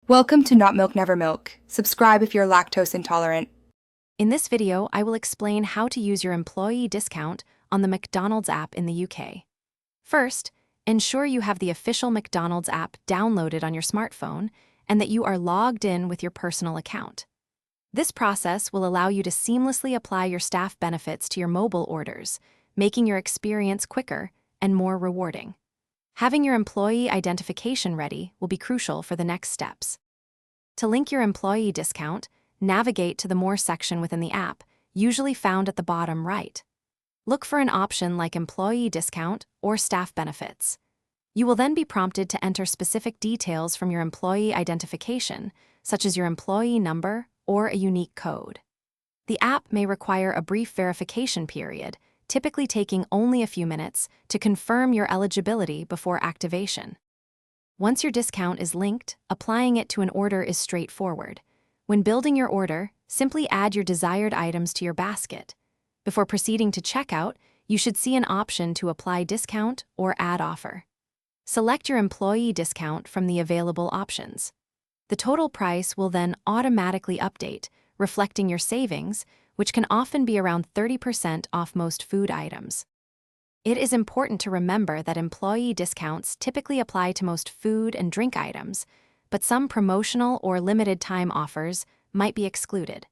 Welcome to Not Milk Never Milk. Subscribe if you're lactose intolerant. In this video, I will explain how to use your employee discount on the McDonald's app in the UK. First, ensure you have the official McDonald's app downloaded on your smartphone and that you are logged in with your personal account. This process will allow you to seamlessly apply your staff benefits to your mobile orders, making your experience quicker and more rewarding. Having your employee identification ready will be crucial for the next steps. To link your employee discount, navigate to the More section within the app, usually found at the bottom right. Look for an option like Employee Discount or Staff Benefits. You will then be prompted to enter specific details from your employee identification, such as your employee number or a unique code. The app may require a brief verification period, typically taking only a few minutes, to confirm your eligibility before activation. Once your discount is linked, applying it to an order is straightforward. When building your order, simply add your desired items to your basket. Before proceeding to checkout, you should see an option to apply discount or add offer. Select your employee discount from the available options. The total price will then automatically update, reflecting your savings, which can often be around 30% off most food items. It is important to remember that employee discounts typically apply to most food and drink items, but some promotional or limited-time offers might be excluded.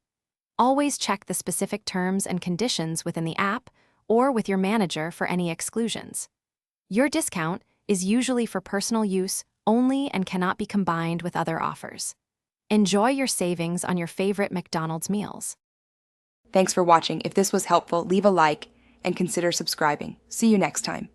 Always check the specific terms and conditions within the app or with your manager for any exclusions. Your discount is usually for personal use only and cannot be combined with other offers. Enjoy your savings on your favorite McDonald's meals. Thanks for watching. If this was helpful, leave a like and consider subscribing. See you next time.